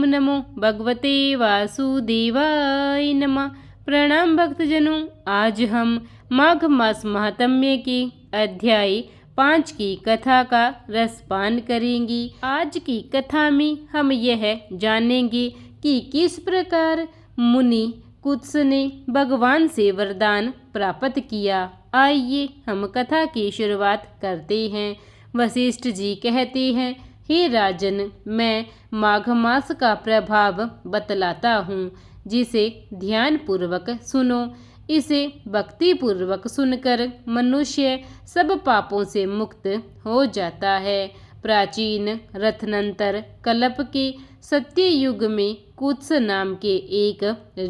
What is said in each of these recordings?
नमो भगवते वासुदेवाय नमः। प्रणाम भक्तजनों, आज हम माघ मास महात्म्य के अध्याय 5 की कथा का रसपान करेंगे। आज की कथा में हम यह जानेंगे कि किस प्रकार मुनि कुत्स ने भगवान से वरदान प्राप्त किया। आइए हम कथा की शुरुआत करते हैं। वशिष्ठ जी कहते हैं, हे राजन, मैं माघ मास का प्रभाव बतलाता हूँ, जिसे ध्यान पूर्वक सुनो। इसे भक्ति पूर्वक सुनकर मनुष्य सब पापों से मुक्त हो जाता है। प्राचीन रत्नंतर कल्प के सत्य युग में कुत्स नाम के एक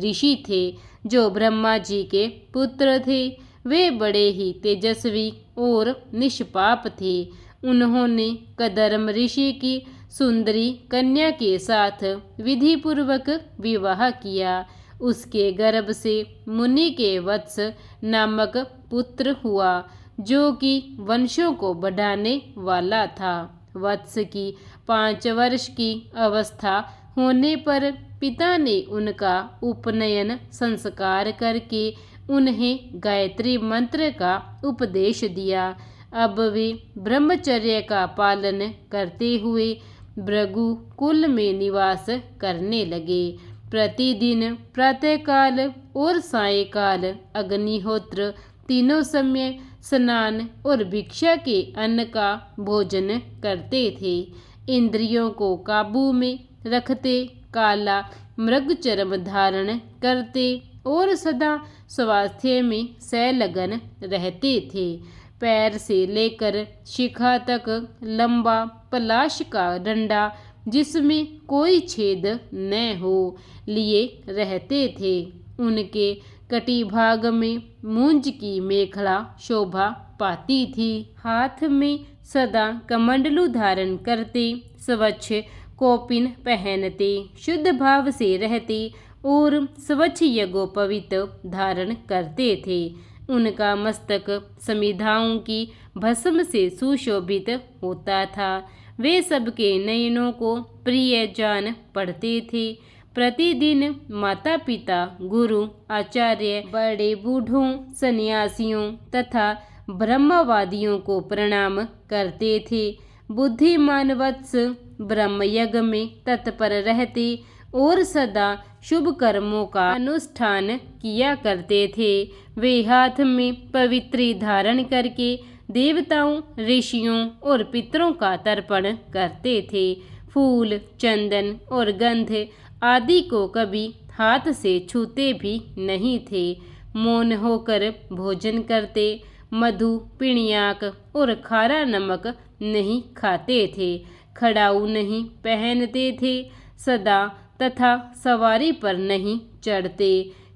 ऋषि थे, जो ब्रह्मा जी के पुत्र थे। वे बड़े ही तेजस्वी और निष्पाप थे। उन्होंने कदर्म ऋषि की सुंदरी कन्या के साथ विधि पूर्वक विवाह किया। उसके गर्भ से मुनि के वत्स नामक पुत्र हुआ, जो कि वंशों को बढ़ाने वाला था। वत्स की 5 वर्ष की अवस्था होने पर पिता ने उनका उपनयन संस्कार करके उन्हें गायत्री मंत्र का उपदेश दिया। अब वे ब्रह्मचर्य का पालन करते हुए भृगु कुल में निवास करने लगे। प्रतिदिन प्रातःकाल और सायंकाल अग्निहोत्र तीनों समय स्नान और भिक्षा के अन्न का भोजन करते थे। इंद्रियों को काबू में रखते, काला मृगचर्म धारण करते और सदा स्वास्थ्य में संलग्न रहते थे। पैर से लेकर शिखा तक लंबा पलाश का डंडा, जिसमें कोई छेद न हो, लिए रहते थे। उनके कटिभाग में मूंज की मेखला शोभा पाती थी। हाथ में सदा कमंडलू धारण करते, स्वच्छ कौपिन पहनते, शुद्ध भाव से रहते और स्वच्छ यज्ञोपवीत धारण करते थे। उनका मस्तक समिधाओं की भस्म से सुशोभित होता था। वे सबके नयनों को प्रिय जान पड़ते थे। प्रतिदिन माता पिता, गुरु, आचार्य, बड़े बूढ़ों, सन्यासियों तथा ब्रह्मवादियों को प्रणाम करते थे। बुद्धिमान वत्स ब्रह्मयज्ञ में तत्पर रहते और सदा शुभ कर्मों का अनुष्ठान किया करते थे। वे हाथ में पवित्री धारण करके देवताओं, ऋषियों और पितरों का तर्पण करते थे। फूल, चंदन और गंध आदि को कभी हाथ से छूते भी नहीं थे। मौन होकर भोजन करते, मधु, पिण्याक और खारा नमक नहीं खाते थे। खड़ाऊ नहीं पहनते थे, सदा तथा सवारी पर नहीं चढ़ते।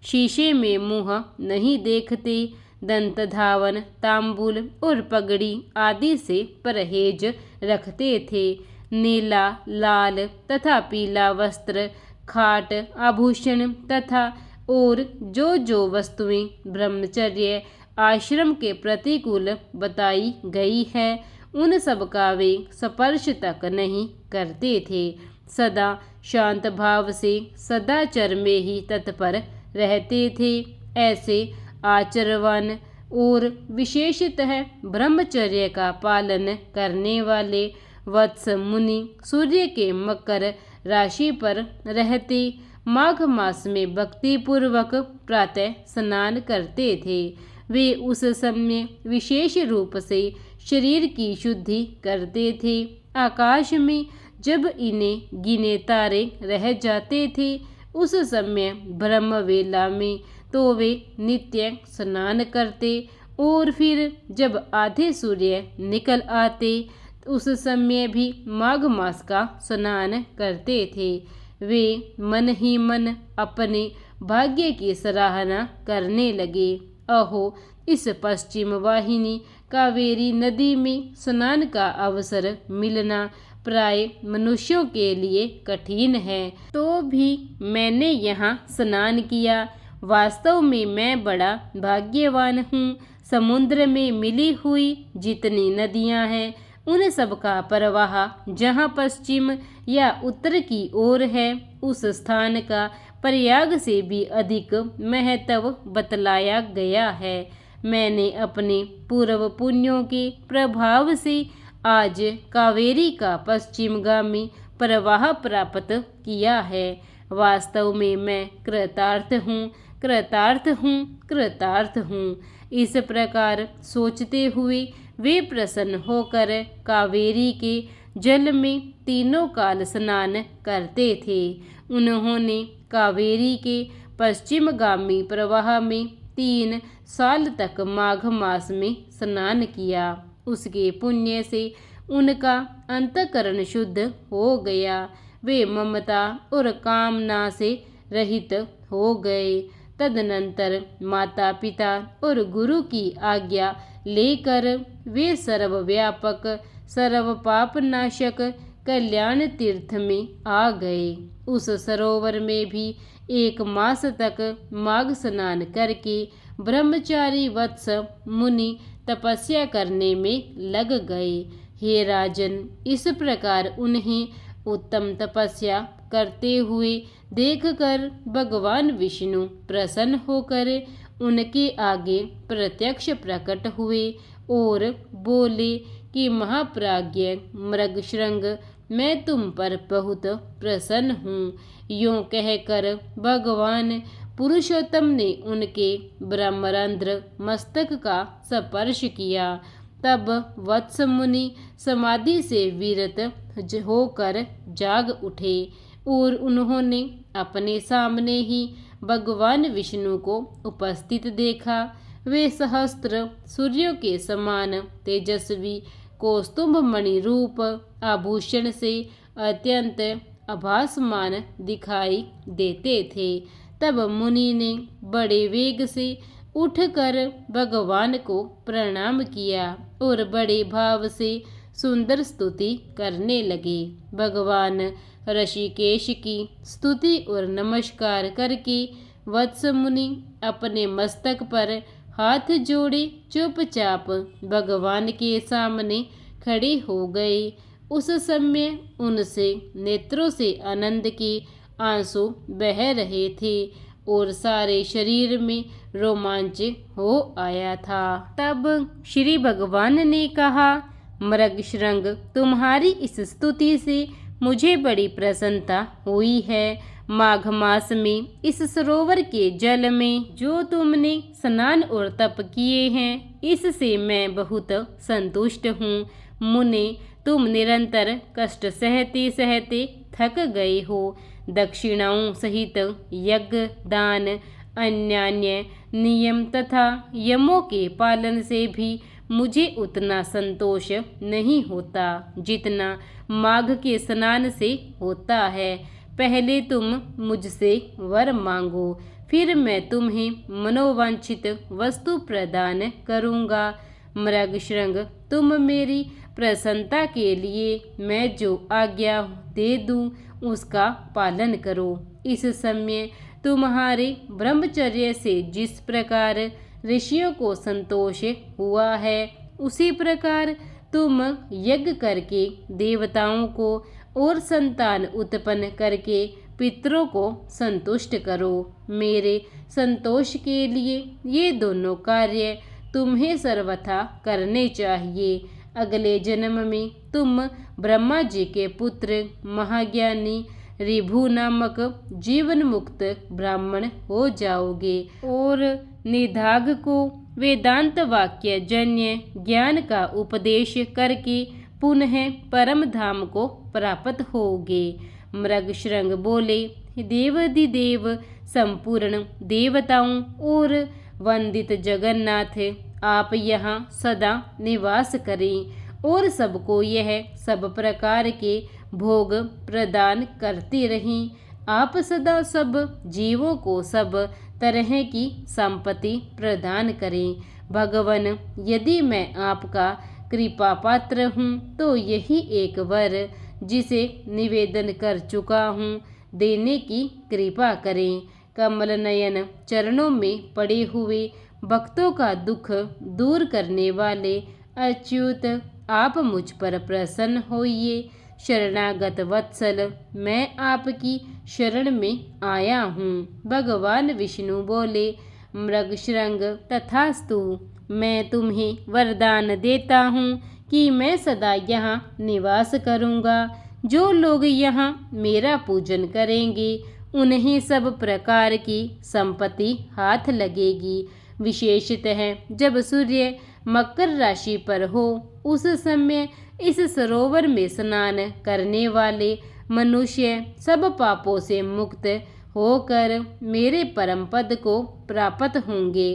शीशे में मुंह नहीं देखते। दंत धावन, तांबुल और पगड़ी आदि से परहेज रखते थे। नीला, लाल तथा पीला वस्त्र, खाट, आभूषण तथा और जो वस्तुएं ब्रह्मचर्य आश्रम के प्रतिकूल बताई गई है, उन सब का वे स्पर्श तक नहीं करते थे। सदा शांत भाव से सदाचार में ही तत्पर रहते थे। ऐसे आचरवान और विशेषतः ब्रह्मचर्य का पालन करने वाले वत्स मुनि सूर्य के मकर राशि पर रहते माघ मास में भक्ति पूर्वक प्रातः स्नान करते थे। वे उस समय विशेष रूप से शरीर की शुद्धि करते थे। आकाश में जब इन्हें गिने तारे रह जाते थे, उस समय ब्रह्म वेला में तो वे नित्य स्नान करते और फिर जब आधे सूर्य निकल आते, उस समय भी माघ मास का स्नान करते थे। वे मन ही मन अपने भाग्य की सराहना करने लगे। अहो, इस पश्चिम वाहिनी कावेरी नदी में स्नान का अवसर मिलना प्राय मनुष्यों के लिए कठिन है, तो भी मैंने यहाँ स्नान किया। वास्तव में मैं बड़ा भाग्यवान हूँ। समुद्र में मिली हुई जितनी नदियाँ हैं, उन सब का प्रवाह जहाँ पश्चिम या उत्तर की ओर है उस स्थान का प्रयाग से भी अधिक महत्व बतलाया गया है। मैंने अपने पूर्व पुण्यों के प्रभाव से आज कावेरी का पश्चिमगामी प्रवाह प्राप्त किया है। वास्तव में मैं कृतार्थ हूँ, कृतार्थ हूँ, कृतार्थ हूँ। इस प्रकार सोचते हुए वे प्रसन्न होकर कावेरी के जल में तीनों काल स्नान करते थे। उन्होंने कावेरी के पश्चिमगामी प्रवाह में 3 साल तक माघ मास में स्नान किया। उसके पुण्य से उनका अंतःकरण शुद्ध हो गया। वे ममता और कामना से रहित हो गए। तदनंतर माता पिता और गुरु की आज्ञा लेकर वे सर्वव्यापक सर्व पापनाशक कल्याण तीर्थ में आ गए। उस सरोवर में भी 1 मास तक माघ स्नान करके ब्रह्मचारी वत्स मुनि तपस्या करने में लग गए। हे राजन, इस प्रकार उन्हें उत्तम तपस्या करते हुए देखकर भगवान विष्णु प्रसन्न होकर उनके आगे प्रत्यक्ष प्रकट हुए और बोले कि महाप्राज्ञ मृगशृंग, मैं तुम पर बहुत प्रसन्न हूँ। यूँ कहकर भगवान पुरुषोत्तम ने उनके ब्रह्मरंध्र मस्तक का स्पर्श किया। तब वत्स मुनि समाधि से विरत होकर जाग उठे और उन्होंने अपने सामने ही भगवान विष्णु को उपस्थित देखा। वे सहस्त्र सूर्यों के समान तेजस्वी कौस्तुभ मणि रूप आभूषण से अत्यंत आभासमान दिखाई देते थे। तब मुनि ने बड़े वेग से उठकर भगवान को प्रणाम किया और बड़े भाव से सुंदर स्तुति करने लगे। भगवान ऋषिकेश की स्तुति और नमस्कार करके वत्स मुनि अपने मस्तक पर हाथ जोड़े चुपचाप भगवान के सामने खड़े हो गए। उस समय उनसे नेत्रों से आनंद के आंसू बह रहे थे और सारे शरीर में रोमांच हो आया था। तब श्री भगवान ने कहा, मृगशृंग, तुम्हारी इस स्तुति से मुझे बड़ी प्रसन्नता हुई है। माघ मास में इस सरोवर के जल में जो तुमने स्नान और तप किए हैं, इससे मैं बहुत संतुष्ट हूँ। मुने, तुम निरंतर कष्ट सहते सहते थक गए हो। दक्षिणाओं सहित यज्ञ, दान, अन्यान्य नियम तथा यमों के पालन से भी मुझे उतना संतोष नहीं होता जितना माघ के स्नान से होता है। पहले तुम मुझसे वर मांगो, फिर मैं तुम्हें मनोवांछित वस्तु प्रदान करूँगा। मृगशृंग, तुम मेरी प्रसन्नता के लिए मैं जो आज्ञा दे दूँ उसका पालन करो। इस समय तुम्हारे ब्रह्मचर्य से जिस प्रकार ऋषियों को संतोष हुआ है, उसी प्रकार तुम यज्ञ करके देवताओं को और संतान उत्पन्न करके पितरों को संतुष्ट करो। मेरे संतोष के लिए ये दोनों कार्य तुम्हें सर्वथा करने चाहिए। अगले जन्म में तुम ब्रह्मा जी के पुत्र महाज्ञानी ऋभु नामक जीवन मुक्त ब्राह्मण हो जाओगे और निधाग को वेदांत वाक्य जन्य ज्ञान का उपदेश करके पुनः परम धाम को प्राप्त होगे। मृगशृंग बोले, देवाधिदेव संपूर्ण देवताओं और वंदित जगन्नाथ, आप यहाँ सदा निवास करें और सबको यह सब प्रकार के भोग प्रदान करते रहें। आप सदा सब जीवों को सब तरह की संपत्ति प्रदान करें। भगवन, यदि मैं आपका कृपा पात्र हूँ तो यही एक वर जिसे निवेदन कर चुका हूँ देने की कृपा करें। कमल नयन चरणों में पड़े हुए भक्तों का दुख दूर करने वाले अच्युत आप मुझ पर प्रसन्न होइए। शरणागत वत्सल, मैं आपकी शरण में आया हूँ। भगवान विष्णु बोले, मृगशृंग तथास्तु। मैं तुम्हें वरदान देता हूँ कि मैं सदा यहाँ निवास करूँगा। जो लोग यहाँ मेरा पूजन करेंगे उन्हें सब प्रकार की संपत्ति हाथ लगेगी। विशेषतः जब सूर्य मकर राशि पर हो, उस समय इस सरोवर में स्नान करने वाले मनुष्य सब पापों से मुक्त होकर मेरे परम पद को प्राप्त होंगे।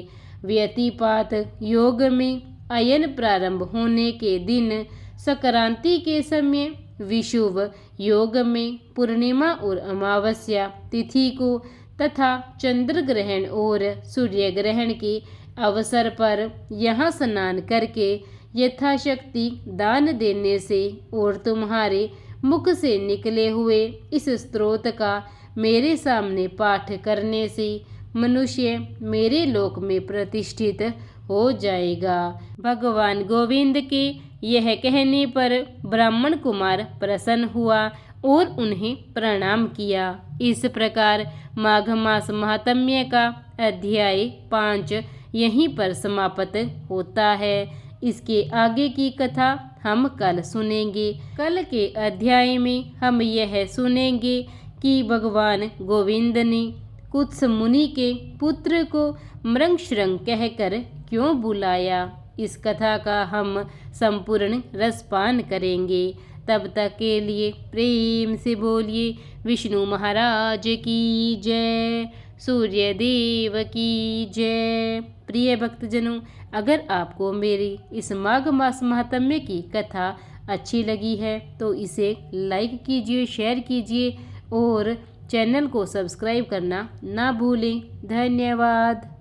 व्यतिपात योग में अयन प्रारंभ होने के दिन संक्रांति के समय, विषुव योग में पूर्णिमा और अमावस्या तिथि को तथा चंद्र ग्रहण और सूर्य ग्रहण के अवसर पर यहाँ स्नान करके यथाशक्ति दान देने से और तुम्हारे मुख से निकले हुए इस स्तोत्र का मेरे सामने पाठ करने से मनुष्य मेरे लोक में प्रतिष्ठित हो जाएगा। भगवान गोविंद के यह कहने पर ब्राह्मण कुमार प्रसन्न हुआ और उन्हें प्रणाम किया। इस प्रकार माघ मास महात्म्य का अध्याय 5 यहीं पर समाप्त होता है। इसके आगे की कथा हम कल सुनेंगे। कल के अध्याय में हम यह सुनेंगे कि भगवान गोविंद ने कुत्स मुनि के पुत्र को मृगशृंग कहकर क्यों बुलाया। इस कथा का हम संपूर्ण रसपान करेंगे। तब तक के लिए प्रेम से बोलिए विष्णु महाराज की जय, सूर्य देव की जय। प्रिय भक्तजनों, अगर आपको मेरी इस माघ मास महात्म्य की कथा अच्छी लगी है तो इसे लाइक कीजिए, शेयर कीजिए और चैनल को सब्सक्राइब करना ना भूलें। धन्यवाद।